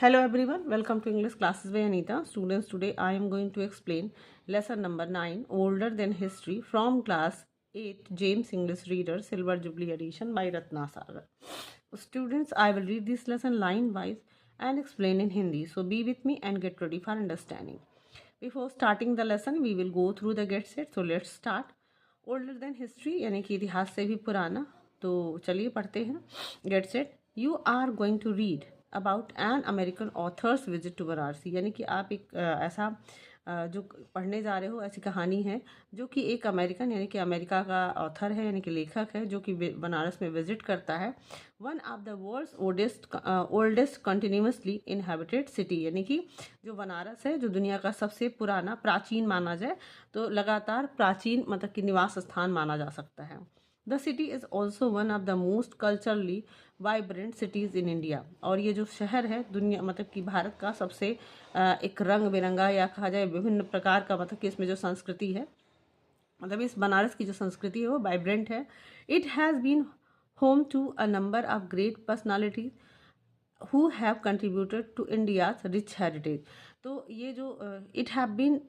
Hello everyone, welcome to English classes by Anita. Students, today I am going to explain lesson number 9, Older Than History, from class 8, James English Reader, Silver Jubilee Edition by Ratna Sagar. Students, I will read this lesson line wise and explain in Hindi. So be with me and get ready for understanding. Before starting the lesson, we will go through the get set. So let's start. Older than history यानी कि इतिहास से भी पुराना. तो चलिए पढ़ते हैं. Get set. You are going to read about an American authors visit to Varanasi, यानी कि आप एक ऐसा जो पढ़ने जा रहे हो, ऐसी कहानी है जो कि एक अमेरिकन यानी कि अमेरिका का ऑथर है यानी कि लेखक है जो कि बनारस में विजिट करता है. One of the world's oldest continuously inhabited city, यानी कि जो बनारस है जो दुनिया का सबसे पुराना प्राचीन माना जाए तो लगातार प्राचीन मतलब कि निवास स्थान माना जा सकता है. The city is also one of the most culturally vibrant cities in India, और ये जो शहर है दुनिया मतलब कि भारत का सबसे एक रंग बिरंगा या कहा जाए विभिन्न प्रकार का मतलब कि इसमें जो संस्कृति है मतलब इस बनारस की जो संस्कृति है वो वाइब्रेंट है. It has been home to a number of great personalities who have contributed to India's rich heritage. तो ये जो it have been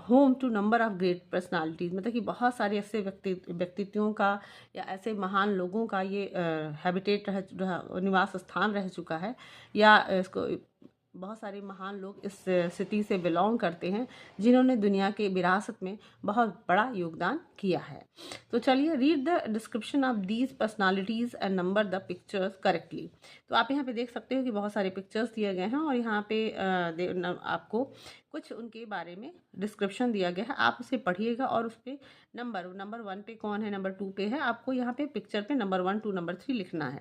home to number of great personalities मतलब कि बहुत सारे ऐसे व्यक्तित्वों का या ऐसे महान लोगों का ये हैबिटेट निवास स्थान रह चुका है, या इसको बहुत सारे महान लोग इस सिटी से बिलोंग करते हैं जिन्होंने दुनिया के विरासत में बहुत बड़ा योगदान किया है. तो चलिए read the description of these personalities and number the pictures correctly. तो आप यहाँ पे देख सकते हो कि बहुत सारे पिक्चर्स दिए गए हैं और यहाँ पे आपको कुछ उनके बारे में डिस्क्रिप्शन दिया गया है. आप उसे पढ़िएगा और उस पर नंबर 1 पे कौन है, नंबर 2 पे है, आपको यहाँ पे पिक्चर पे नंबर 1 2 नंबर 3 लिखना है.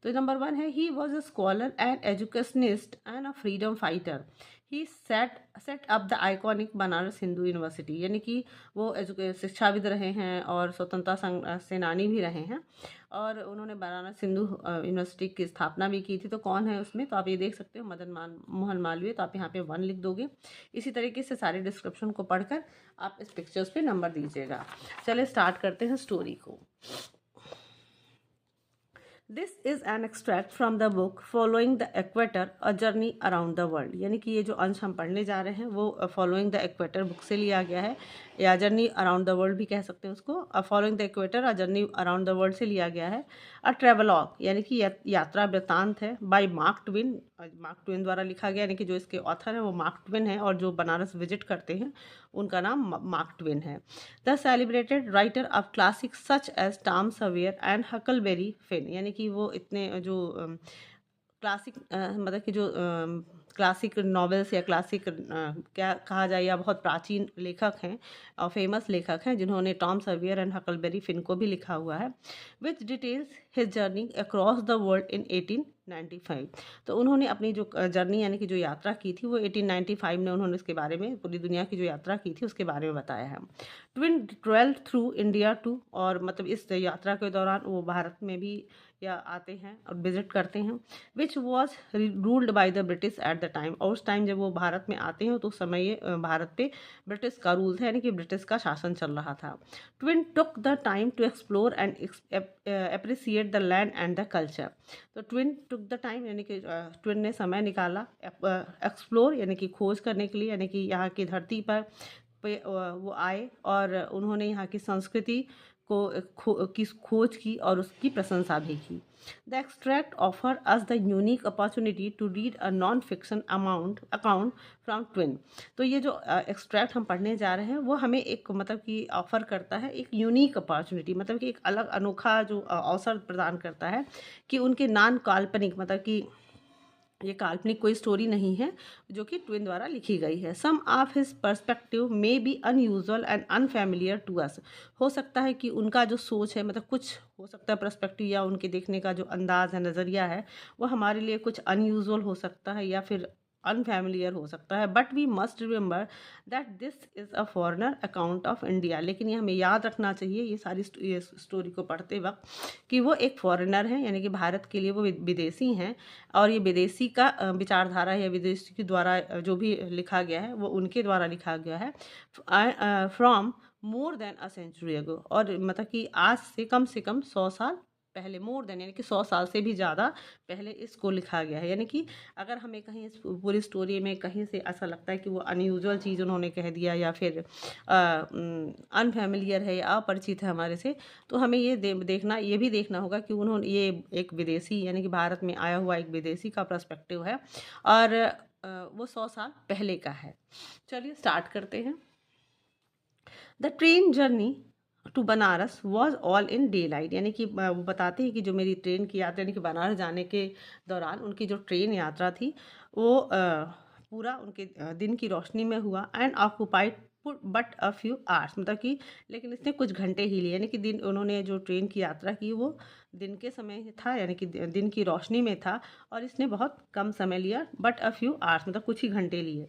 तो नंबर 1 है, he was a scholar and educationist and a freedom fighter. He set up the iconic Banaras Hindu university, यानी कि वो शिक्षाविद रहे हैं और स्वतंत्रता सेनानी भी रहे हैं और उन्होंने बनारस हिंदू यूनिवर्सिटी की स्थापना भी की थी. तो कौन है उसमें, तो आप ये देख सकते हो मदन मोहन मालवीय. तो आप यहाँ पे 1 लिख दोगे. इसी तरीके से सारे डिस्क्रिप्शन को पढ़कर आप इस पिक्चर्स पे नंबर दीजिएगा. चलिए स्टार्ट करते हैं स्टोरी को. This is an extract from the book following the equator a journey around the world, यानी कि ये जो अंश हम पढ़ने जा रहे हैं वो फॉलोइंग द इक्वेटर बुक से लिया गया है, या जर्नी अराउंड द वर्ल्ड भी कह सकते हैं उसको. Following the equator a journey around the world से लिया गया है. अ ट्रेवलॉग यानी कि यात्रा वृत्तांत है. बाय मार्क ट्वेन द्वारा लिखा गया, यानी कि जो इसके ऑथर हैं वो मार्क ट्वेन है और जो बनारस विजिट करते हैं उनका नाम मार्क ट्वेन है. The celebrated writer of classic such as Tom Sawyer and Huckleberry Finn, यानी कि वो इतने जो क्लासिक मतलब कि जो क्लासिक नॉवेल्स या क्लासिक क्या कहा जाए या बहुत प्राचीन लेखक हैं और फेमस लेखक हैं जिन्होंने Tom Sawyer and Huckleberry Finn को भी लिखा हुआ है. Which details his journey across the world in 1895. तो उन्होंने अपनी जो जर्नी यानी कि जो यात्रा की थी वो 1895 में उन्होंने इसके बारे में पूरी दुनिया की जो यात्रा की थी उसके बारे में बताया है. Twain travelled through India too, और मतलब इस यात्रा के दौरान वो भारत में भी या आते हैं और विजिट करते हैं. Which was ruled by the British at the time, और उस टाइम जब वो भारत में आते हैं तो उस समय ये भारत पे ब्रिटिश का रूल था यानी कि ब्रिटिश का शासन चल रहा था. Twain took the time to explore and appreciate the land and the culture. तो ट्विन टुक द टाइम यानी कि ट्विन ने समय निकाला एक्सप्लोर यानी कि खोज करने के लिए, यानी कि यहाँ की धरती पर वो आए और उन्होंने यहाँ की संस्कृति की खोज की और उसकी प्रशंसा भी की. The extract offer us the unique opportunity to read a non fiction account from Twain. तो ये जो एक्सट्रैक्ट हम पढ़ने जा रहे हैं वो हमें एक मतलब कि ऑफर करता है एक यूनिक अपॉर्चुनिटी, मतलब कि एक अलग अनोखा जो अवसर प्रदान करता है कि उनके नॉन काल्पनिक मतलब कि ये काल्पनिक कोई स्टोरी नहीं है जो कि ट्विन द्वारा लिखी गई है. Some of his perspective may be unusual and unfamiliar to us. हो सकता है कि उनका जो सोच है मतलब कुछ हो सकता है पर्सपेक्टिव या उनके देखने का जो अंदाज़ है नज़रिया है वो हमारे लिए कुछ अनयूजुअल हो सकता है या फिर अनफेमिलियर हो सकता है. But we must remember that this is a foreigner account of India. लेकिन ये हमें याद रखना चाहिए ये सारी ये स्टोरी को पढ़ते वक्त कि वो एक फॉरेनर हैं यानी कि भारत के लिए वो विदेशी हैं और ये विदेशी का विचारधारा या विदेशी के द्वारा जो भी लिखा गया है वो उनके द्वारा लिखा गया है from more than a century ago. और मतलब कि आज से कम 100 साल पहले, मोर देन यानी कि 100 साल से भी ज़्यादा पहले इसको लिखा गया है। यानी कि अगर हमें कहीं इस पूरी स्टोरी में कहीं से ऐसा लगता है कि वो अनयूजुअल चीज़ उन्होंने कह दिया या फिर अनफेमिलियर है या अपरिचित है हमारे से, तो हमें ये देखना, ये भी देखना होगा कि उन्होंने, ये एक विदेशी यानी कि भारत में आया हुआ एक विदेशी का पर्सपेक्टिव है और वो 100 साल पहले का है। चलिए स्टार्ट करते हैं। The train journey to Benares was all in daylight, यानी कि वो बताते हैं कि जो मेरी ट्रेन की यात्रा यानी कि बनारस जाने के दौरान उनकी जो ट्रेन यात्रा थी वो पूरा उनके दिन की रोशनी में हुआ। And occupied but a few hours, मतलब कि लेकिन इसने कुछ घंटे ही लिए, यानी कि दिन, उन्होंने जो ट्रेन की यात्रा की वो दिन के समय था, यानी कि दिन की रोशनी में था और इसने बहुत कम समय लिया, बट अ फ्यू आवर्स मतलब कुछ ही घंटे लिए।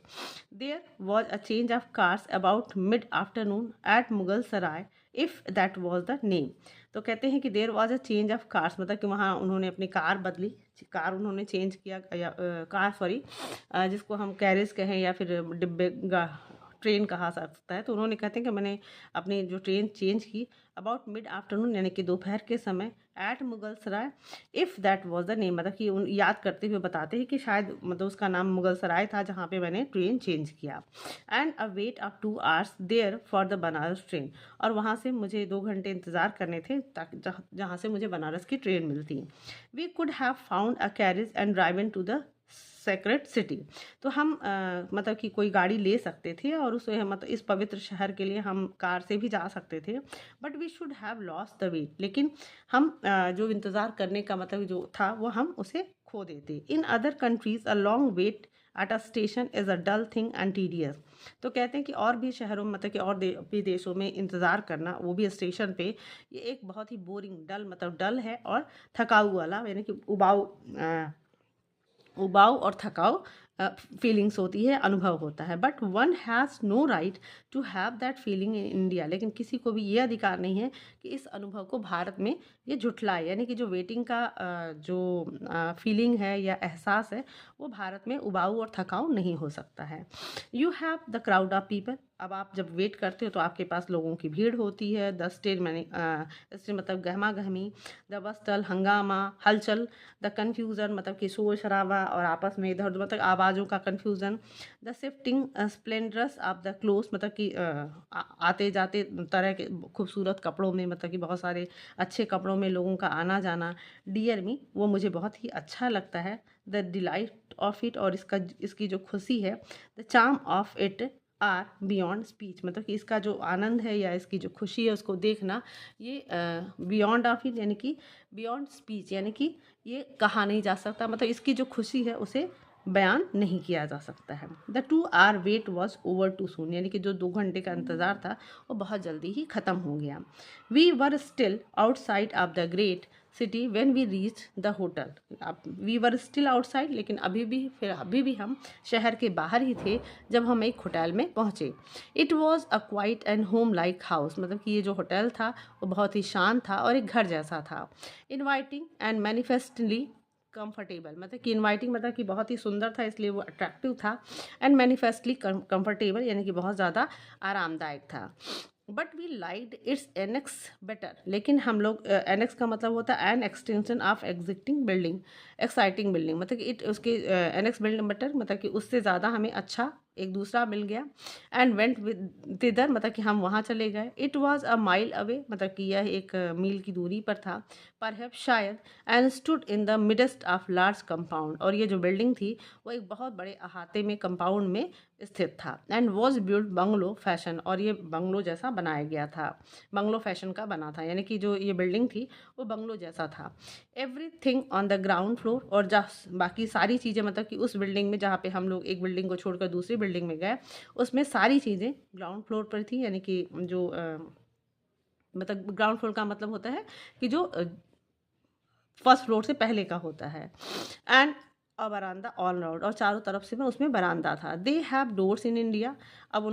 There was a change of cars about mid afternoon at Mughalsarai, if that was the name. तो कहते हैं कि there was a change of cars, मतलब कि वहाँ उन्होंने अपनी कार बदली, कार उन्होंने चेंज किया, या कार सॉरी, जिसको हम कैरेज कहें या फिर डिब्बे ट्रेन कहा सकता है। तो उन्होंने, कहते हैं कि मैंने अपनी जो ट्रेन चेंज की अबाउट मिड आफ्टरनून यानी कि दोपहर के समय, at Mughalsarai, if that was the name, मतलब कि उन याद करते हुए बताते हैं कि शायद मतलब उसका नाम मुगल सराय था जहाँ पे मैंने ट्रेन चेंज किया। And a wait of 2 hours there for the Benares train, और वहाँ से मुझे 2 घंटे इंतज़ार करने थे ताकि जहाँ से मुझे बनारस की ट्रेन मिलती। We could have found a carriage and driven to the sacred city, तो हम मतलब कि कोई गाड़ी ले सकते थे और उसे मतलब इस पवित्र शहर के लिए हम कार से भी जा सकते थे। But we should have lost the wait, लेकिन हम जो इंतज़ार करने का मतलब जो था वो हम उसे खो देते। In other countries a long wait at a station is a dull thing and tedious, तो कहते हैं कि और भी शहरों में मतलब कि और भी देशों में इंतज़ार करना, वो भी स्टेशन पे, ये एक बहुत ही बोरिंग, डल मतलब डल है और थकाऊ वाला, यानी कि उबाऊ और थकाऊ फीलिंग्स होती है, अनुभव होता है। But one has no right to have that feeling in India, लेकिन किसी को भी ये अधिकार नहीं है कि इस अनुभव को भारत में ये झुठलाए, यानी कि जो वेटिंग का जो फीलिंग है या एहसास है वो भारत में उबाऊ और थकाऊ नहीं हो सकता है। You have the crowd of people, अब आप जब वेट करते हो तो आपके पास लोगों की भीड़ होती है। द स्टेज मैंने स्टेज मतलब गहमा गहमी, द बस्टल हंगामा हलचल, द कन्फ्यूज़न मतलब कि शोर शराबा और आपस में इधर उधर मतलब आवाज़ों का confusion, the shifting splendours of the cloth मतलब कि आते जाते तरह के खूबसूरत कपड़ों में, मतलब कि बहुत सारे अच्छे कपड़ों में लोगों का आना जाना। डियर मी, वो मुझे बहुत ही अच्छा लगता है। द डिलाइट ऑफ इट, और इसकी जो खुशी है, the charm of it are beyond speech, मतलब कि इसका जो आनंद है या इसकी जो खुशी है उसको देखना, ये बियॉन्ड ऑफ इट यानी कि बियॉन्ड स्पीच, यानी कि ये कहा नहीं जा सकता, मतलब इसकी जो खुशी है उसे बयान नहीं किया जा सकता है। The 2 hour wait was over too soon, यानी कि जो 2 घंटे का इंतज़ार था वो बहुत जल्दी ही ख़त्म हो गया। We were still outside of the great city when we reach the hotel, अब वी वर स्टिल आउटसाइड, लेकिन अभी भी हम शहर के बाहर ही थे जब हम एक होटल में पहुँचे। It was a quiet and home like house, मतलब कि ये जो होटल था वो बहुत ही शांत था और एक घर जैसा था। इनवाइटिंग एंड मैनिफेस्टली कंफर्टेबल, मतलब कि इनवाइटिंग मतलब कि बहुत ही सुंदर था इसलिए वो अट्रैक्टिव था, एंड मैनिफेस्टली कंफर्टेबल यानी कि बहुत ज़्यादा आरामदायक था। But we liked its annex better, लेकिन हम लोग, एनेक्स का मतलब होता है an extension of existing building, exciting building, मतलब कि इट उसके एनेक्स बिल्डिंग बेटर मतलब कि उससे ज़्यादा हमें अच्छा एक दूसरा मिल गया। एंड वेंट विद तिदर मतलब कि हम वहाँ चले गए। It was a mile away, मतलब कि यह एक मील की दूरी पर था, परहैप शायद, and stood in the midst of large compound, और ये जो बिल्डिंग थी वो एक बहुत बड़े अहाते में कंपाउंड में स्थित था। And was build bungalow fashion, और ये बंगलो जैसा बनाया गया था, बंगलो फैशन का बना था, यानी कि जो ये बिल्डिंग थी वो बंगलो जैसा था। Everything on the ground floor, और बाकी सारी चीज़ें मतलब कि उस बिल्डिंग में जहाँ पे हम लोग एक बिल्डिंग को छोड़कर दूसरी बिल्डिंग में गए उसमें सारी चीज़ें ग्राउंड फ्लोर पर थी, यानी कि जो मतलब ग्राउंड फ्लोर का मतलब होता है कि जो फर्स्ट फ्लोर से पहले का होता है। एंड अ बरामदा ऑल राउंड, और चारों तरफ से में उसमें बरामदा था। They have doors in India, अब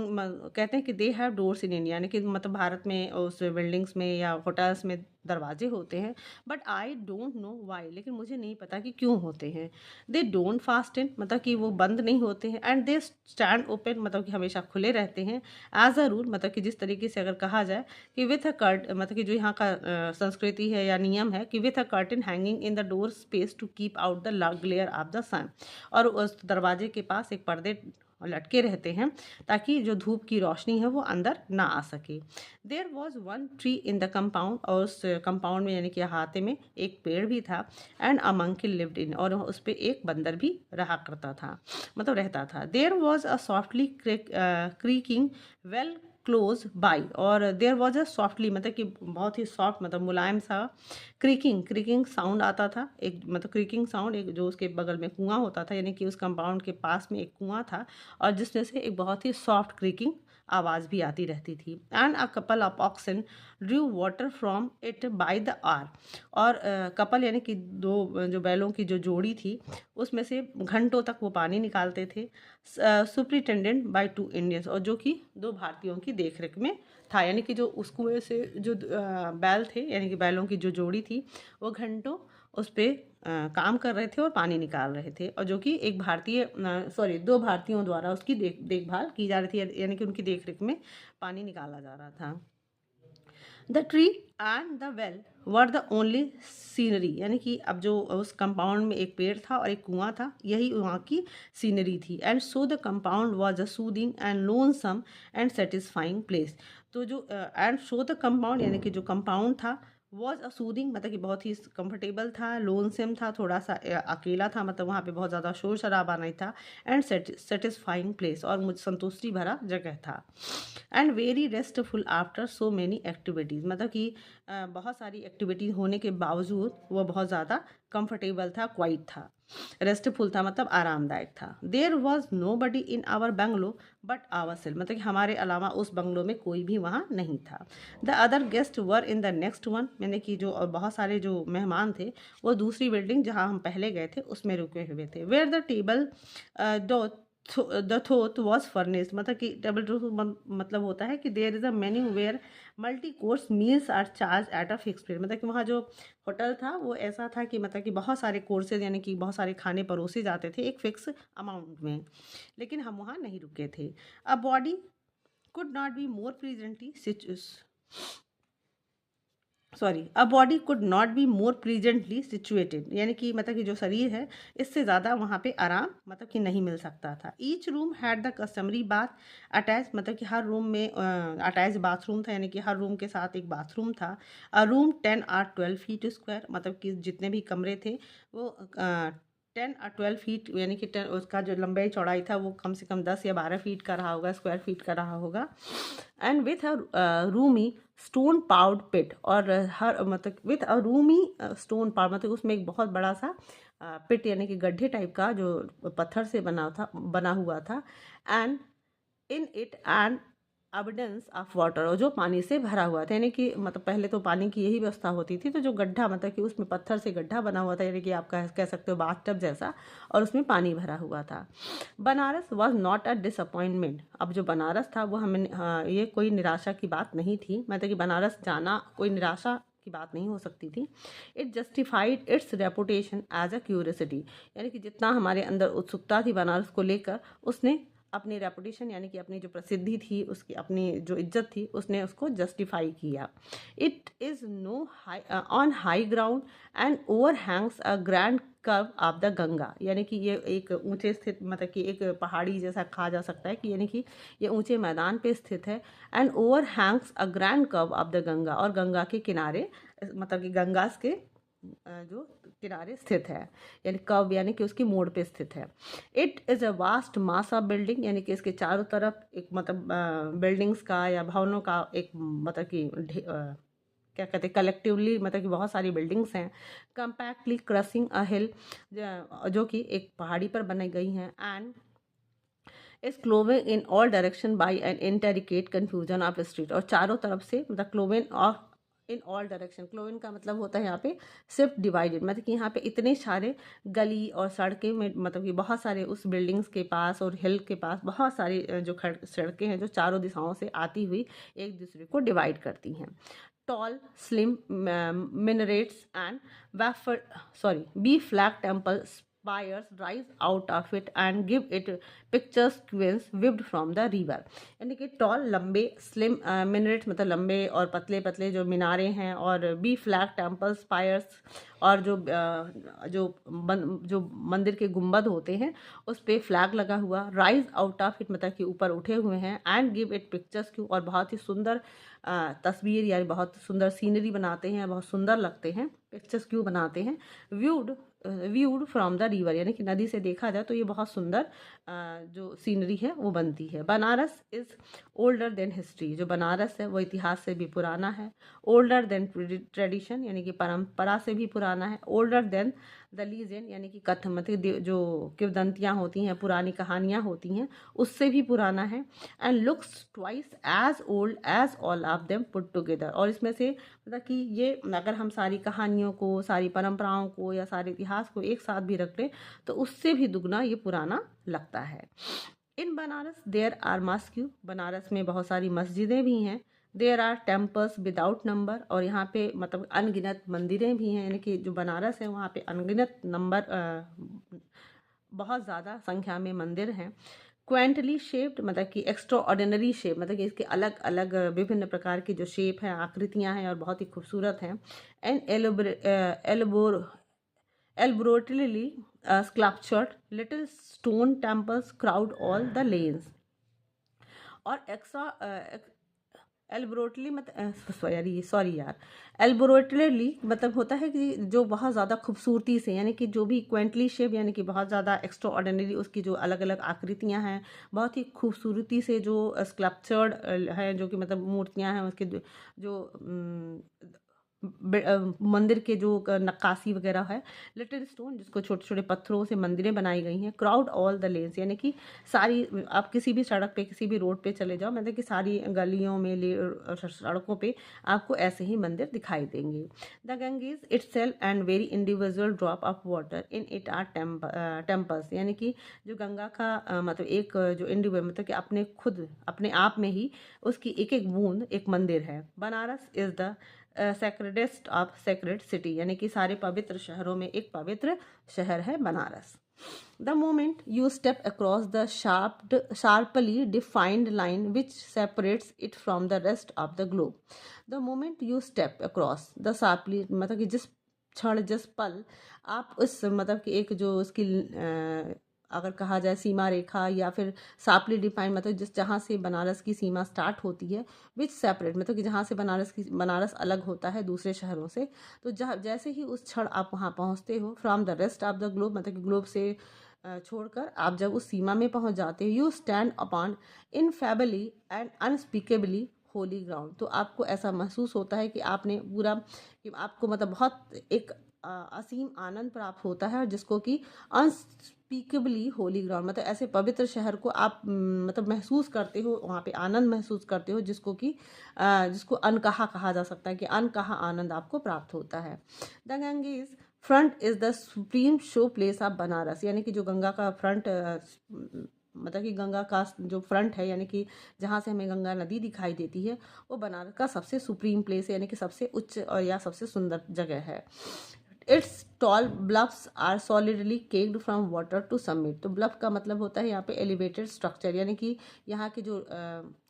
कहते हैं कि they have doors in India, यानी कि मतलब भारत में उस बिल्डिंग्स में या होटल्स में दरवाजे होते हैं, but I don't know why, लेकिन मुझे नहीं पता कि क्यों होते हैं। दे डोंट फास्टन, मतलब कि वो बंद नहीं होते हैं, एंड दे स्टैंड ओपन, मतलब कि हमेशा खुले रहते हैं। एज अ रूल, मतलब कि जिस तरीके से अगर कहा जाए कि विथ अ कर्ट, मतलब कि जो यहाँ का संस्कृति है या नियम है कि with a curtain hanging in the door space to keep out the glare of the sun, और उस दरवाजे के पास एक पर्दे लटके रहते हैं ताकि जो धूप की रोशनी है वो अंदर ना आ सके। There was one tree in the compound, और उस कंपाउंड में यानी कि अहाते में एक पेड़ भी था। And a monkey lived in, और उस पर एक बंदर भी रहा करता था, मतलब रहता था। There was a softly creaking well close by, और देयर वॉज अ सॉफ्टली, मतलब कि बहुत ही सॉफ्ट, मतलब मुलायम सा क्रीकिंग क्रीकिंग साउंड आता था, एक मतलब क्रीकिंग साउंड, एक जो उसके बगल में कुआं होता था, यानी कि उस कंपाउंड के पास में एक कुआं था, और जिसमें से एक बहुत ही सॉफ्ट क्रीकिंग आवाज़ भी आती रहती थी। And a couple of oxen drew water from it by the hour, और कपल यानी कि दो जो बैलों की जो जोड़ी थी उसमें से घंटों तक वो पानी निकालते थे। सुप्रिटेंडेंट बाय टू इंडियंस, और जो कि दो भारतीयों की देखरेख में था, यानी कि जो उस कुएं से जो बैल थे, यानी कि बैलों की जो जोड़ी थी वो घंटों उस पर काम कर रहे थे और पानी निकाल रहे थे, और जो कि एक भारतीय दो भारतीयों द्वारा उसकी देखभाल की जा रही थी, यानी कि उनकी देखरेख में पानी निकाला जा रहा था। The tree and the well were the only scenery, यानी कि अब जो उस कंपाउंड में एक पेड़ था और एक कुआं था, यही वहाँ की सीनरी थी। And so the compound was a soothing and lonesome and satisfying place. तो जो एंड सो द कंपाउंड, यानी कि जो कंपाउंड था वॉज अ सूदिंग, मतलब कि बहुत ही कंफर्टेबल था, लोनसम था, थोड़ा सा अकेला था, मतलब वहाँ पे बहुत ज़्यादा शोर शराबा नहीं था। एंड सेटिस्फाइंग प्लेस, और मुझे संतुष्टि भरा जगह था। And very restful after so many activities, मतलब कि बहुत सारी एक्टिविटीज़ होने के बावजूद वो बहुत ज़्यादा कंफर्टेबल था, क्वाइट था, रेस्टफुल था, मतलब आरामदायक था। There was nobody in our bungalow but ourselves, मतलब कि हमारे अलावा उस बंगलो में कोई भी वहाँ नहीं था। The other guest were in the next one, यानी कि जो बहुत सारे जो मेहमान थे वो दूसरी बिल्डिंग जहाँ हम पहले गए थे उसमें रुके हुए थे। Where the table d'hote was furnished, मतलब कि टेबल टू मतलब होता है कि there is a menu where multi course meals are charge at a fix rate, मतलब कि वहाँ जो होटल था वो ऐसा था कि मतलब कि बहुत सारे कोर्सेज, यानी कि बहुत सारे खाने परोसे जाते थे एक फिक्स अमाउंट में, लेकिन हम वहाँ नहीं रुके थे। A body could not be more presently a body could not be more presently situated, यानी कि मतलब कि जो शरीर है इससे ज़्यादा वहाँ पे आराम मतलब कि नहीं मिल सकता था। Each room had the customary bath attach, मतलब कि हर रूम में अटैच बाथरूम था, यानी कि हर रूम के साथ एक बाथरूम था। अ रूम 10 और 12 फीट स्क्वायर, मतलब कि जितने भी कमरे थे वो 10 और 12 फीट, यानी कि उसका जो लंबाई चौड़ाई था वो कम से कम 10 या 12 फीट का रहा होगा, स्क्वायर फीट का रहा होगा। And with a roomy stone paved pit, और हर मतलब with a roomy stone paved, मतलब उसमें एक बहुत बड़ा सा पिट, यानी कि गड्ढे टाइप का जो पत्थर से बना हुआ था। And in it and abundance of water, और जो पानी से भरा हुआ था, यानी कि मतलब पहले तो पानी की यही व्यवस्था होती थी, तो जो गड्ढा मतलब कि उसमें पत्थर से गड्ढा बना हुआ था, यानी कि आप कह सकते हो बाथटब जैसा, और उसमें पानी भरा हुआ था। Banaras was not a disappointment, अब जो बनारस था वो हमें ये कोई निराशा की बात नहीं थी, मतलब कि बनारस जाना कोई निराशा की बात नहीं हो सकती थी। It justified its reputation as a curiosity, यानी कि जितना हमारे अंदर उत्सुकता थी बनारस को लेकर, उसने अपनी रेपुटेशन, यानी कि अपनी जो प्रसिद्धि थी, उसकी अपनी जो इज्जत थी, उसने उसको जस्टिफाई किया। It is no high on high ground and overhangs a grand curve of the Ganga, यानी कि ये एक ऊंचे स्थित, मतलब कि एक पहाड़ी जैसा कहा जा सकता है कि यानी कि ये ऊंचे मैदान पे स्थित है। And overhangs a grand curve of the Ganga, और गंगा के किनारे, मतलब कि गंगा के जो किनारे स्थित है, यानी कव, यानी कि उसकी मोड़ पे स्थित है। It is a vast mass of building, यानी कि इसके चारों तरफ एक मतलब बिल्डिंग्स का या भवनों का एक मतलब कि क्या कहते हैं कलेक्टिवली, मतलब कि बहुत सारी बिल्डिंग्स हैं। कंपैक्टली क्रसिंग अ हिल, जो कि एक पहाड़ी पर बनाई गई हैं। And is cloven in all direction by an intricate confusion of street, और चारों तरफ से मतलब cloven of in all direction, cloven का मतलब होता है यहाँ पे सिर्फ डिवाइडेड, मतलब कि यहाँ पे इतने सारे गली और सड़कें में, मतलब कि बहुत सारे उस बिल्डिंग्स के पास और हिल के पास बहुत सारी जो सड़कें हैं जो चारों दिशाओं से आती हुई एक दूसरे को डिवाइड करती हैं। tall, slim minarets and B-flat temple spires rise out of it and give it picturesque squares whipped from the river. यानी कि टॉल, लंबे, स्लिम मिनरेट्स मतलब लंबे और पतले पतले जो मीनारे हैं, और बी फ्लैग टेम्पल स्पायर्स और जो मंदिर के गुंबद होते हैं उस पे फ्लैग लगा हुआ, राइज आउट ऑफ इट मतलब कि ऊपर उठे हुए हैं, and give it pictures Q और बहुत ही सुंदर तस्वीर यानी बहुत सुंदर सीनरी बनाते हैं, बहुत सुंदर लगते हैं, पिक्चर्स क्यू बनाते हैं। व्यूड फ्रॉम द रिवर यानी कि नदी से देखा जाए तो ये बहुत सुंदर जो सीनरी है वो बनती है। Banaras is older than history, जो बनारस है वो इतिहास से भी पुराना है। ओल्डर देन ट्रेडिशन यानी कि परंपरा से भी पुराना है। ओल्डर देन द लीजेंड यानी कि कथ मतलब जो किंवदंतियाँ होती हैं, पुरानी कहानियाँ होती हैं, उससे भी पुराना है। And looks twice as old as all of them put together, और इसमें से मतलब कि ये अगर हम सारी कहानियों को, सारी परंपराओं को या सारे इतिहास को एक साथ भी रख लें तो उससे भी दुगना ये पुराना लगता है। इन बनारस देयर आर मस्जिद, बनारस में बहुत सारी मस्जिदें भी हैं। There are temples without number, और यहाँ पे मतलब अनगिनत मंदिरें भी हैं, यानी कि जो बनारस है वहाँ पे अनगिनत नंबर बहुत ज़्यादा संख्या में मंदिर हैं। क्वेंटली शेप्ड मतलब कि एक्स्ट्रा ऑर्डिनरी शेप मतलब कि इसके अलग अलग विभिन्न प्रकार की जो शेप हैं, आकृतियाँ हैं और बहुत ही खूबसूरत हैं। And elaborately sculptured little stone temples crowd all the lanes। और एल्बोरेटली मतलब एल्बोरेटली मतलब होता है कि जो बहुत ज़्यादा खूबसूरती से, यानी कि जो भी क्वेंटली शेप यानी कि बहुत ज़्यादा एक्स्ट्रा ऑर्डिनरी उसकी जो अलग अलग आकृतियाँ हैं, बहुत ही खूबसूरती से जो स्कल्पचर्ड है, जो कि मतलब मूर्तियाँ हैं उसके जो मंदिर के जो नक्काशी वगैरह है। लिटिल स्टोन जिसको छोटे छोटे पत्थरों से मंदिरें बनाई गई हैं। क्राउड ऑल द लेन्स यानी कि सारी, आप किसी भी सड़क पे किसी भी रोड पे चले जाओ, मतलब कि सारी गलियों में सड़कों पे आपको ऐसे ही मंदिर दिखाई देंगे। The Ganges itself and very individual drop of water in it are temples, यानी कि जो गंगा का मतलब एक जो इंडिविजुअल मतलब कि अपने खुद अपने आप में ही उसकी एक एक बूंद एक मंदिर है। Banaras is the sacredest of sacred city, यानी कि सारे पवित्र शहरों में एक पवित्र शहर है Banaras. The moment you step across the sharply defined line which separates it from the rest of the globe, the moment you step across the sharply मतलब कि जिस क्षण जिस पल आप उस मतलब कि एक जो उसकी अगर कहा जाए सीमा रेखा या फिर शार्पली डिफाइंड मतलब जिस जहाँ से बनारस की सीमा स्टार्ट होती है, विच सेपरेट मतलब कि जहाँ से बनारस अलग होता है दूसरे शहरों से, तो जैसे ही उस क्षण आप वहाँ पहुँचते हो, from the rest of the globe मतलब कि ग्लोब से छोड़कर आप जब उस सीमा में पहुँच जाते हो, you stand upon ineffably and unspeakably holy ground, तो आपको ऐसा महसूस होता है कि आपने पूरा कि आपको मतलब बहुत एक असीम आनंद प्राप्त होता है, और जिसको कि अनस्पीकेबली होली ग्राउंड मतलब ऐसे पवित्र शहर को आप मतलब महसूस करते हो, वहाँ पे आनंद महसूस करते हो, जिसको अनकहा कहा जा सकता है कि अनकहा आनंद आपको प्राप्त होता है। The Ganges front is the supreme show place of Banaras, यानी कि जो गंगा का फ्रंट मतलब कि गंगा का जो फ्रंट है, यानी कि जहाँ से हमें गंगा नदी दिखाई देती है, वो बनारस का सबसे सुप्रीम प्लेस है, यानी कि सबसे उच्च और या सबसे सुंदर जगह है। Its tall bluffs are solidly caked from water to summit, तो ब्लफ का मतलब होता है यहाँ पे एलिवेटेड स्ट्रक्चर, यानी कि यहाँ के जो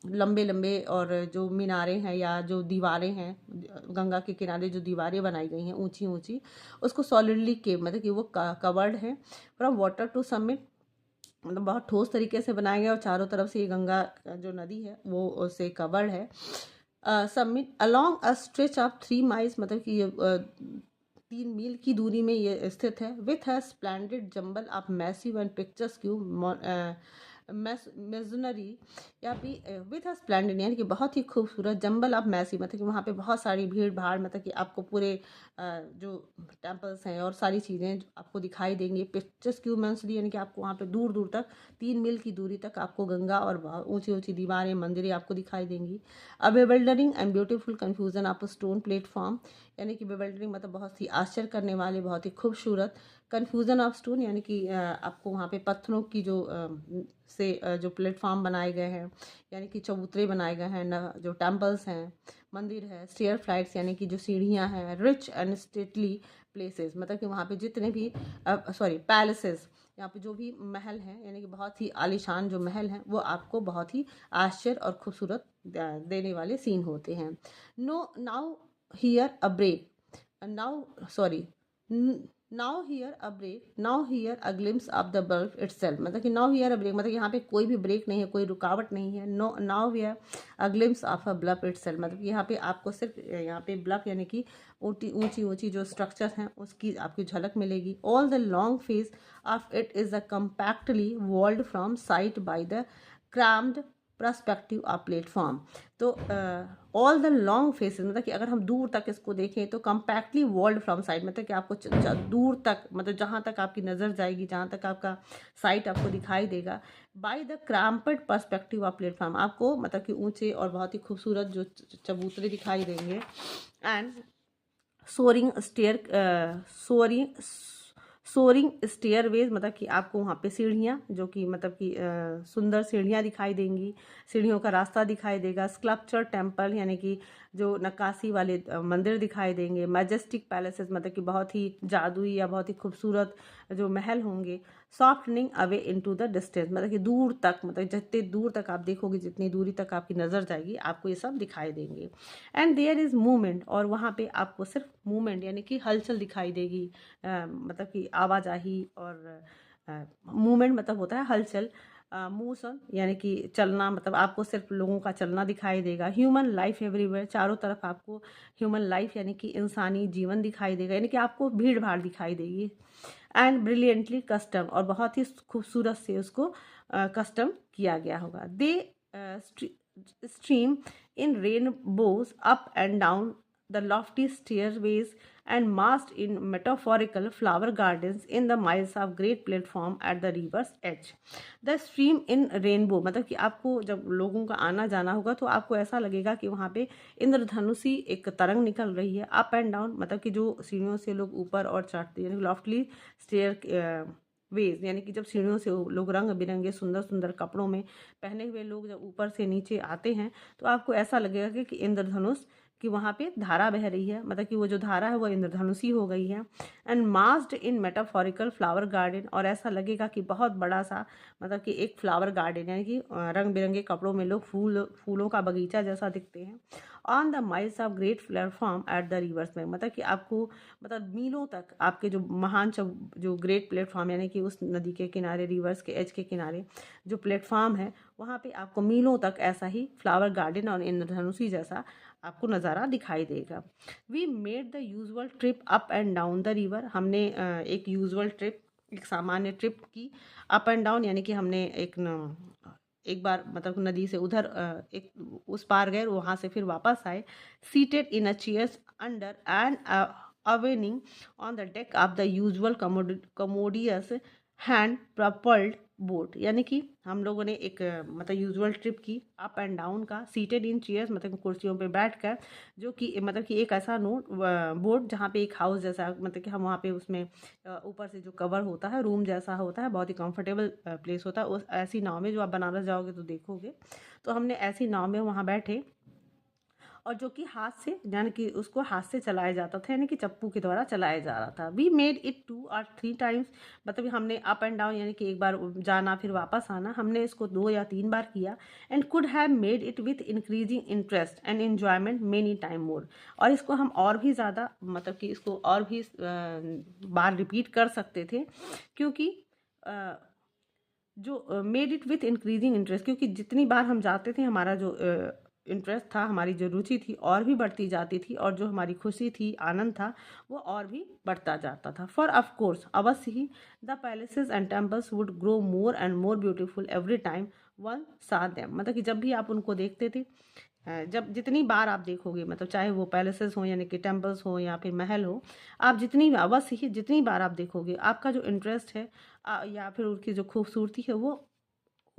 लंबे लंबे और जो मीनारे हैं या जो दीवारें हैं, गंगा के किनारे जो दीवारें बनाई गई हैं ऊंची ऊंची, उसको सॉलिडली केव मतलब कि वो कवर्ड है फ्रॉम वाटर टू समिट, मतलब बहुत ठोस तरीके से बनाया गया और चारों तरफ से ये गंगा जो नदी है वो उससे कवर्ड है। Summit along a stretch of 3 miles मतलब कि ये 3 मील की दूरी में ये स्थित है। विथ है splendid jumble of massive and pictures Q masonry या फिर विथ अ स्प्लेंडेड यानी कि बहुत ही खूबसूरत जंबल ऑफ मैसिव मतलब कि वहाँ पे बहुत सारी भीड़ भाड़ मतलब कि आपको पूरे जो टेम्पल्स हैं और सारी चीज़ें आपको दिखाई देंगी। पिक्चर्स क्यू मेंसली यानी कि आपको वहाँ पे दूर दूर तक 3 मील की दूरी तक आपको गंगा और ऊंची ऊंची दीवारें मंदिरें आपको दिखाई देंगी। A bewildering and beautiful confusion of stone platform यानी कि बेवल्डरिंग मतलब बहुत ही आश्चर्य करने वाले, बहुत ही खूबसूरत। कन्फ्यूज़न ऑफ स्टोन यानी कि आपको वहाँ पे पत्थरों की जो प्लेटफॉर्म बनाए गए हैं, यानी कि चबूतरे बनाए गए हैं, जो टेम्पल्स हैं, मंदिर है। स्टेयर फ्लाइट्स यानी कि जो सीढ़ियाँ हैं। रिच एंड स्टेटली प्लेसेस मतलब कि वहाँ पे जितने भी पैलेसेस, यहाँ पे जो भी महल हैं यानी कि बहुत ही आलीशान जो महल हैं वो आपको बहुत ही आश्चर्य और खूबसूरत देने वाले सीन होते हैं। Now here a break now sorry now here a glimpse of the bluff itself मतलब कि नाउ हियर अ ब्रेक मतलब यहाँ पे कोई भी ब्रेक नहीं है, कोई रुकावट नहीं है। Now here a glimpse of a bluff itself मतलब यहाँ पे आपको सिर्फ यहाँ पे ब्लफ यानी कि ऊंची ऊंची जो स्ट्रक्चर हैं उसकी आपकी झलक मिलेगी। All the long face of it is a compactly walled from sight by the crammed perspective of platform. तो ऑल द लॉन्ग फेसेस मतलब कि अगर हम दूर तक इसको देखें तो कम्पैक्टली वॉल्ड फ्रॉम साइड मतलब कि आपको दूर तक मतलब जहाँ तक आपकी नज़र जाएगी, जहाँ तक आपका साइट आपको दिखाई देगा, by the cramped perspective of platform आपको मतलब कि ऊंचे और बहुत ही खूबसूरत जो चबूतरे दिखाई देंगे। And souring stair souring stairways मतलब कि आपको वहाँ पे सीढ़ियाँ जो कि मतलब कि सुंदर सीढ़ियाँ दिखाई देंगी, सीढ़ियों का रास्ता दिखाई देगा। स्कल्पचर टेम्पल यानी कि जो नक्काशी वाले मंदिर दिखाई देंगे। मैजेस्टिक पैलेसेस मतलब कि बहुत ही जादुई या बहुत ही खूबसूरत जो महल होंगे। Softening away into the distance मतलब कि दूर तक मतलब जितने दूर तक आप देखोगे, जितनी दूरी तक आपकी नज़र जाएगी आपको ये सब दिखाई देंगे। एंड देयर इज़ मूवमेंट और वहाँ पे आपको सिर्फ मूवमेंट यानी कि हलचल दिखाई देगी, मतलब कि आवाजाही और मूवमेंट मतलब होता है हलचल। मोशन यानी कि चलना मतलब आपको सिर्फ लोगों का चलना दिखाई देगा। ह्यूमन लाइफ एवरीवेयर चारों तरफ आपको ह्यूमन लाइफ यानी कि इंसानी जीवन दिखाई देगा, यानी कि आपको भीड़ भाड़ दिखाई देगी। एंड ब्रिलियंटली कस्टम और बहुत ही खूबसूरत से उसको कस्टम किया गया होगा। दे stream in rainbows up and down the lofty stairways and massed in metaphorical flower gardens in the miles of great platform at the river's edge. The stream in rainbow मतलब कि आपको जब लोगों का आना जाना होगा तो आपको ऐसा लगेगा कि वहाँ पे इंद्रधनुषी एक तरंग निकल रही है। अप एंड डाउन मतलब कि जो सीढ़ियों से लोग ऊपर और चढ़ते हैं, लॉफ्टली स्टेयर वेज यानी कि जब सीढ़ियों से लोग रंग बिरंगे सुंदर सुंदर कपड़ों में पहने हुए लोग जब ऊपर से नीचे आते हैं तो आपको ऐसा लगेगा कि इंद्रधनुष कि वहाँ पे धारा बह रही है, मतलब कि वो जो धारा है वो इंद्रधनुषी हो गई है। And massed in metaphorical flower garden और ऐसा लगेगा कि बहुत बड़ा सा मतलब कि एक फ्लावर गार्डन यानी कि रंग बिरंगे कपड़ों में लोग फूलों का बगीचा जैसा दिखते हैं। On the miles of great platform at the reverse में मतलब कि आपको मतलब मीलों तक आपके जो महान जो ग्रेट प्लेटफॉर्म यानी कि उस नदी के किनारे रिवर्स के एज के किनारे जो प्लेटफॉर्म है वहाँ पे आपको मीलों तक ऐसा ही फ्लावर गार्डन और इंद्रधनुषी जैसा आपको नज़ारा दिखाई देगा। We made the usual trip up and down the river हमने एक यूजुअल ट्रिप एक सामान्य ट्रिप की अप एंड डाउन यानी कि हमने एक बार मतलब नदी से उधर एक उस पार गए, वहाँ से फिर वापस आए। Seated in a chairs under an awning on the deck of the usual commodious hand propelled boat यानी कि हम लोगों ने एक मतलब यूजुअल ट्रिप की अप एंड डाउन का। सीटेड इन चेयर्स मतलब कुर्सियों पे बैठकर, जो कि मतलब कि एक ऐसा बोट जहाँ पे एक हाउस जैसा मतलब कि हम वहाँ पे उसमें ऊपर से जो कवर होता है रूम जैसा होता है, बहुत ही कंफर्टेबल प्लेस होता है। उस ऐसी नाव में जो आप बनारस जाओगे तो देखोगे, तो हमने ऐसी नाव में वहाँ बैठे और जो कि हाथ से यानी कि उसको हाथ से चलाया जाता था यानी कि चप्पू के द्वारा चलाया जा रहा था। वी मेड इट 2 और 3 टाइम्स मतलब हमने अप एंड डाउन यानी कि एक बार जाना फिर वापस आना, हमने इसको 2 या 3 बार किया। And could have made it with increasing interest and enjoyment many time more और इसको हम और भी ज़्यादा मतलब कि इसको और भी बार रिपीट कर सकते थे, क्योंकि जो made it with increasing interest क्योंकि जितनी बार हम जाते थे हमारा जो इंटरेस्ट था, हमारी जो रुचि थी और भी बढ़ती जाती थी और जो हमारी खुशी थी, आनंद था, वो और भी बढ़ता जाता था। फॉर ऑफ कोर्स अवश्य ही the palaces and temples would grow more and more beautiful every time one saw them मतलब कि जब भी आप उनको देखते थे, जब जितनी बार आप देखोगे मतलब चाहे वो पैलेसेस हो यानी कि टेम्पल्स हो या फिर महल हो, आप जितनी अवश्य ही जितनी बार आप देखोगे आपका जो इंटरेस्ट है या फिर उनकी जो खूबसूरती है वो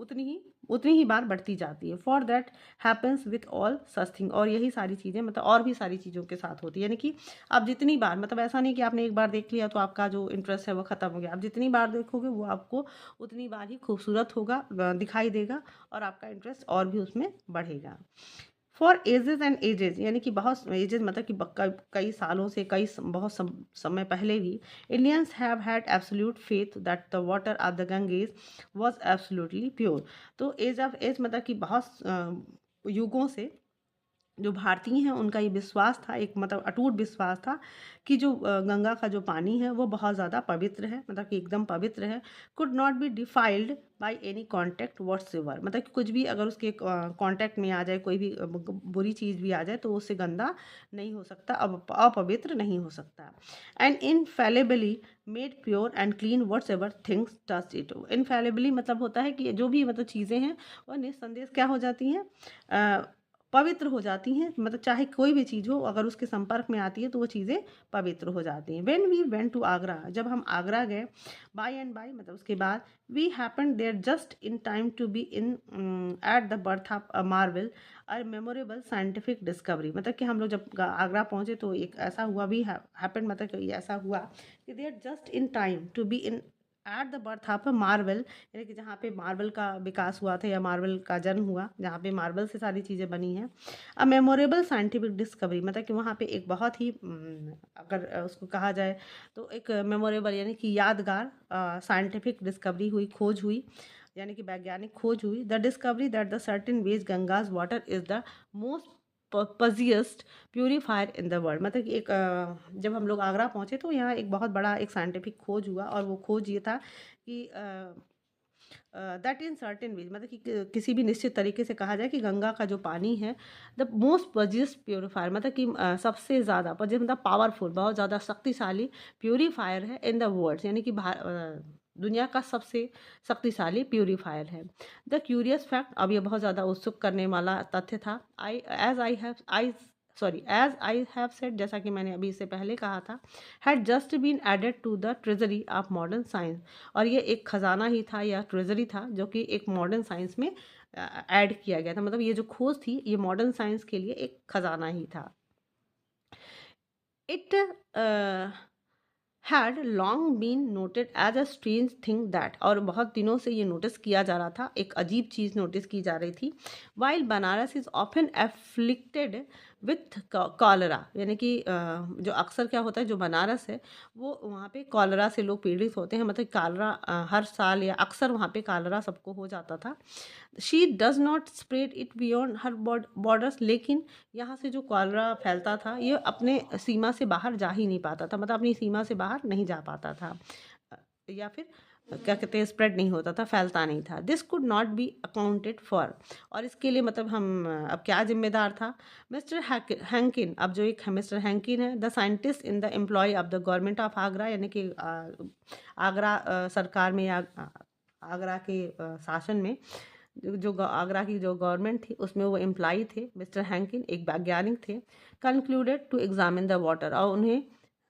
उतनी ही बार बढ़ती जाती है। For that happens with all such thing, और यही सारी चीज़ें मतलब और भी सारी चीज़ों के साथ होती है। यानी कि आप जितनी बार, मतलब ऐसा नहीं कि आपने एक बार देख लिया तो आपका जो इंटरेस्ट है वो ख़त्म हो गया। आप जितनी बार देखोगे वो आपको उतनी बार ही खूबसूरत होगा, दिखाई देगा, और आपका इंटरेस्ट और भी उसमें बढ़ेगा। फॉर एजेस एंड एजेस, यानी कि बहुत एजेस मतलब कि कई सालों से, बहुत समय पहले भी Indians have had absolute faith that the water of the Ganges was absolutely pure. तो एज ऑफ एज मतलब कि बहुत युगों से जो भारतीय हैं उनका ये विश्वास था, एक मतलब अटूट विश्वास था कि जो गंगा का जो पानी है वो बहुत ज़्यादा पवित्र है, मतलब कि एकदम पवित्र है। Could not be defiled by any contact whatsoever, मतलब कि कुछ भी अगर उसके कॉन्टैक्ट में आ जाए, कोई भी बुरी चीज़ भी आ जाए तो उससे गंदा नहीं हो सकता, अब अपवित्र नहीं हो सकता। And infallibly made pure and clean whatsoever things touch it. Infallibly मतलब होता है कि जो भी मतलब चीज़ें हैं वह निस्संदेह क्या हो जाती हैं, पवित्र हो जाती हैं, मतलब चाहे कोई भी चीज़ हो अगर उसके संपर्क में आती है तो वो चीज़ें पवित्र हो जाती हैं। When we went to Agra, जब हम आगरा गए, बाय एंड बाय मतलब उसके बाद, we happen there just in time to be in at the birth of a marvel a memorable scientific discovery. मतलब कि हम लोग जब आगरा पहुँचे तो एक ऐसा हुआ, भी हैपन मतलब कि ऐसा हुआ कि there just in time to be in at the birth of a marvel, यानी कि जहाँ पे मार्बल का विकास हुआ था या मार्बल का जन्म हुआ, जहाँ पे मार्बल से सारी चीज़ें बनी हैं। अ मेमोरेबल साइंटिफिक डिस्कवरी मतलब कि वहाँ पे एक बहुत ही अगर उसको कहा जाए तो एक मेमोरेबल यानी कि यादगार साइंटिफिक डिस्कवरी हुई, खोज हुई, यानी कि वैज्ञानिक खोज हुई। The discovery that the certain ways Ganges water is the most पजिएस्ट प्यूरीफायर इन द वर्ल्ड। मतलब कि एक जब हम लोग आगरा पहुँचे तो यहाँ एक बहुत बड़ा एक साइंटिफिक खोज हुआ, और वो खोज ये था कि दैट इन सर्टेन वेज मतलब कि किसी भी निश्चित तरीके से कहा जाए कि गंगा का जो पानी है द मोस्ट पजिएस्ट प्योरीफायर, मतलब कि सबसे ज़्यादा पजिएस्ट मतलब पावरफुल, बहुत ज़्यादा शक्तिशाली प्योरीफायर है इन द वर्ल्ड, यानी कि दुनिया का सबसे शक्तिशाली प्यूरीफायर है। द क्यूरियस फैक्ट, अब ये बहुत ज़्यादा उत्सुक करने वाला तथ्य था, एज आई हैव सेड, जैसा कि मैंने अभी इससे पहले कहा था, had just been added to the treasury of modern science, और ये एक खजाना ही था या ट्रेजरी था जो कि एक मॉडर्न साइंस में ऐड किया गया था। मतलब ये जो खोज थी ये मॉडर्न साइंस के लिए एक खजाना ही था। It had long been noted as a strange thing that, और बहुत दिनों से ये नोटिस किया जा रहा था, एक अजीब चीज़ नोटिस की जा रही थी। While Banaras is often afflicted with cholera, यानी कि जो अक्सर क्या होता है, जो बनारस है वो वहाँ पे कॉलरा से लोग पीड़ित होते हैं, मतलब कॉलरा हर साल या अक्सर वहाँ पे कॉलरा सबको हो जाता था। She does not spread it beyond her borders, लेकिन यहाँ से जो कॉलरा फैलता था ये अपने सीमा से बाहर जा ही नहीं पाता था, मतलब अपनी सीमा से बाहर नहीं जा पाता था, या फिर क्या कहते हैं, स्प्रेड नहीं होता था, फैलता नहीं था। This could not be accounted for, और इसके लिए मतलब हम अब क्या जिम्मेदार था, मिस्टर हैंकिन, अब जो एक मिस्टर हैंकिन है, the scientist in the employ of the government of Agra, यानी कि आगरा सरकार में या आगरा के शासन में जो आगरा की जो गवर्नमेंट थी उसमें वो एम्प्लॉई थे, मिस्टर हैंकिन एक वैज्ञानिक थे। Concluded to examine the water, और उन्हें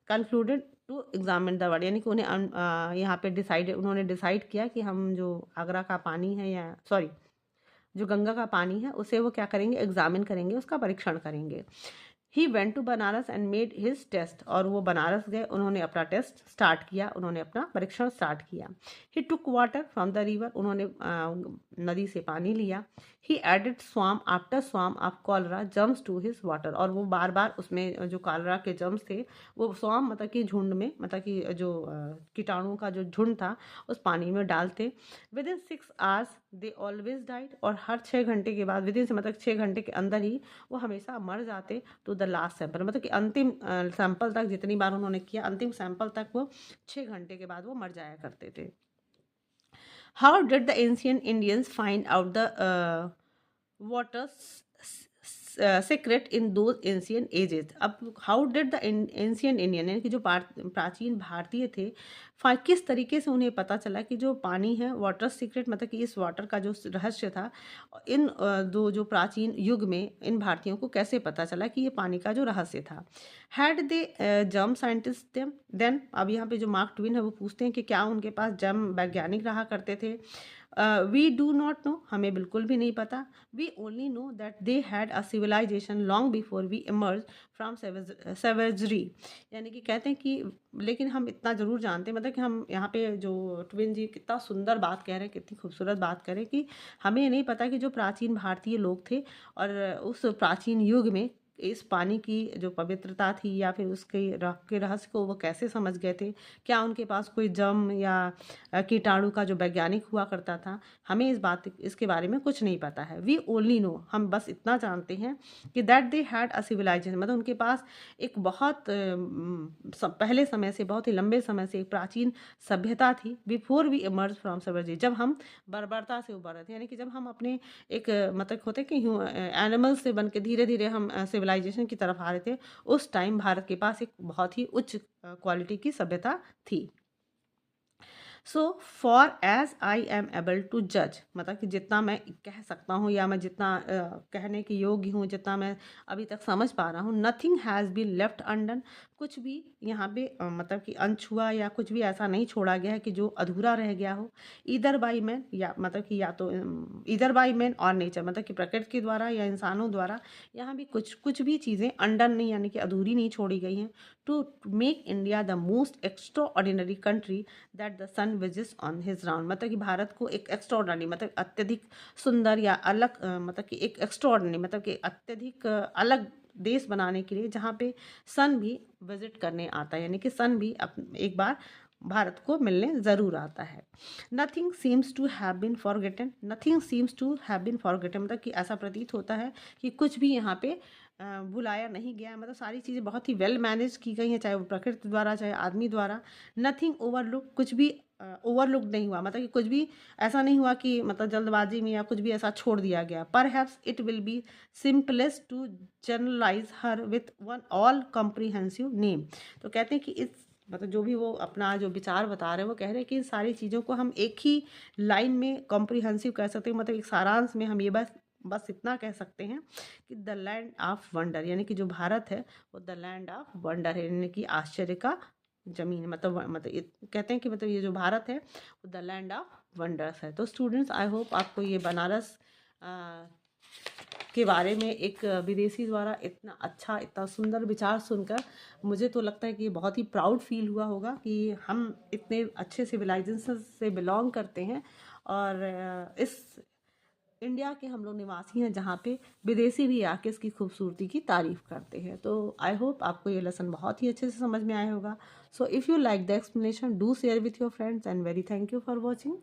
concluded to examine the water, यानी कि उन्हें यहाँ पे उन्होंने डिसाइड किया कि हम जो आगरा का पानी है, या सॉरी जो गंगा का पानी है उसे वो क्या करेंगे, एग्जामिन करेंगे, उसका परीक्षण करेंगे। He went to Benares and made his test, और वो बनारस गए, उन्होंने अपना टेस्ट स्टार्ट किया, उन्होंने अपना परीक्षण स्टार्ट किया। He took water from the river, उन्होंने नदी से पानी लिया। He added swarm after swarm of cholera germs to his water, और वो बार बार उसमें जो कॉलरा के जम्स थे वो स्वाम मतलब कि झुंड में, मतलब कि जो कीटाणुओं का जो झुंड था उस पानी में डालते। With in 6 hours they always died, और हर 6 घंटे के बाद, विद इन से मतलब 6 घंटे के अंदर ही वो हमेशा मर जाते। तो द लास्ट सैंपल मतलब कि अंतिम सैंपल तक, जितनी बार उन्होंने किया अंतिम सैंपल तक वो 6 घंटे के बाद वो मर जाया करते थे। How did the ancient Indians find out the water secret in दो एंशियंट एजेस। अब how did the ancient Indian, यानी कि जो प्राचीन भारतीय थे, किस तरीके से उन्हें पता चला कि जो पानी है वाटर सीक्रेट, मतलब कि इस वाटर का जो रहस्य था, इन दो जो प्राचीन युग में इन भारतीयों को कैसे पता चला कि ये पानी का जो रहस्य था। Had they germ scientist then, अब यहाँ पे जो मार्क ट्विन है वो पूछते हैं कि क्या उनके पास जर्म वैज्ञानिक रहा करते थे। वी डू नॉट नो, हमें बिल्कुल भी नहीं पता. We only know that they had a civilization long before we emerge from savagery. यानी कि कहते हैं कि लेकिन हम इतना ज़रूर जानते हैं, मतलब कि हम यहाँ पे जो ट्विन जी कितना सुंदर बात कह रहे हैं, कितनी खूबसूरत बात कह रहे हैं कि हमें ये नहीं पता कि जो प्राचीन भारतीय लोग थे और उस प्राचीन युग में इस पानी की जो पवित्रता थी या फिर उसके के रहस्य को वो कैसे समझ गए थे. क्या उनके पास कोई जम या कीटाणु का जो वैज्ञानिक हुआ करता था, हमें इसके बारे में कुछ नहीं पता है. वी ओनली नो, हम बस इतना जानते हैं कि that they had a civilization, मतलब उनके पास एक बहुत पहले समय से, बहुत ही लंबे समय से एक प्राचीन सभ्यता थी. बिफोर वी इमर्ज फ्रॉम सवेजी, जब हम बर्बरता से उभर रहे थे, यानी कि जब हम अपने एक मतलब होते कि एनिमल से बन के धीरे धीरे हम सिविलाइजेशन की तरफ आ रहे थे, उस टाइम भारत के पास एक बहुत ही उच्च क्वालिटी की सभ्यता थी. So far as I am able to जज, मतलब कि जितना मैं कह सकता हूँ या मैं जितना कहने के योग्य हूँ, जितना मैं अभी तक समझ पा रहा हूँ, nothing has been left undone, कुछ भी यहाँ पे मतलब कि अनछुआ या कुछ भी ऐसा नहीं छोड़ा गया है कि जो अधूरा रह गया हो. इधर बाई मैन, या मतलब कि या तो इधर बाई मैन और नेचर, मतलब कि प्रकृति के द्वारा या इंसानों द्वारा यहाँ भी कुछ भी चीज़ें अनडन नहीं, यानी कि अधूरी नहीं छोड़ी गई हैं, to make India the most extraordinary country that the sun visits on his round. मतलब कि भारत को एक एक्स्ट्राऑर्डिनरी, मतलब अत्यधिक सुंदर या अलग मतलब कि एक एक्स्ट्राऑर्डिनरी, मतलब कि अत्यधिक अलग देश बनाने के लिए जहाँ पे सन भी विजिट करने आता है, यानी कि सन भी एक बार भारत को मिलने ज़रूर आता है. Nothing seems to have been forgotten, nothing seems to have been forgotten, मतलब कि ऐसा प्रतीत होता है कि कुछ भी यहाँ पे बुलाया नहीं गया, मतलब सारी चीज़ें बहुत ही वेल मैनेज की गई हैं, चाहे वो प्रकृति द्वारा चाहे आदमी द्वारा. नथिंग ओवरलुक, कुछ भी ओवरलुक नहीं हुआ, मतलब कि कुछ भी ऐसा नहीं हुआ कि मतलब जल्दबाजी में या कुछ भी ऐसा छोड़ दिया गया. Perhaps it will be simplest to generalize her with one all comprehensive name. तो कहते हैं कि इस मतलब जो भी वो अपना जो विचार बता रहे हैं, वो कह रहे हैं कि इन सारी चीज़ों को हम एक ही लाइन में कॉम्प्रिहेंसिव कह सकते हैं, मतलब एक सारांश में हम ये बस इतना कह सकते हैं कि द लैंड ऑफ वंडर, यानी कि जो भारत है वो द लैंड ऑफ वंडर है, यानी कि आश्चर्य का जमीन. मतलब ये कहते हैं कि मतलब ये जो भारत है वो द लैंड ऑफ वंडर्स है. तो स्टूडेंट्स, आई होप आपको ये बनारस के बारे में एक विदेशी द्वारा इतना अच्छा, इतना सुंदर विचार सुनकर मुझे तो लगता है कि बहुत ही प्राउड फील हुआ होगा कि हम इतने अच्छे सिविलाइजेशन से बिलोंग करते हैं और इस इंडिया के हम लोग निवासी हैं जहाँ पे विदेशी भी आके इसकी खूबसूरती की तारीफ करते हैं. तो आई होप आपको ये लेसन बहुत ही अच्छे से समझ में आया होगा. So if you like the explanation, do share with your friends and very thank you for watching.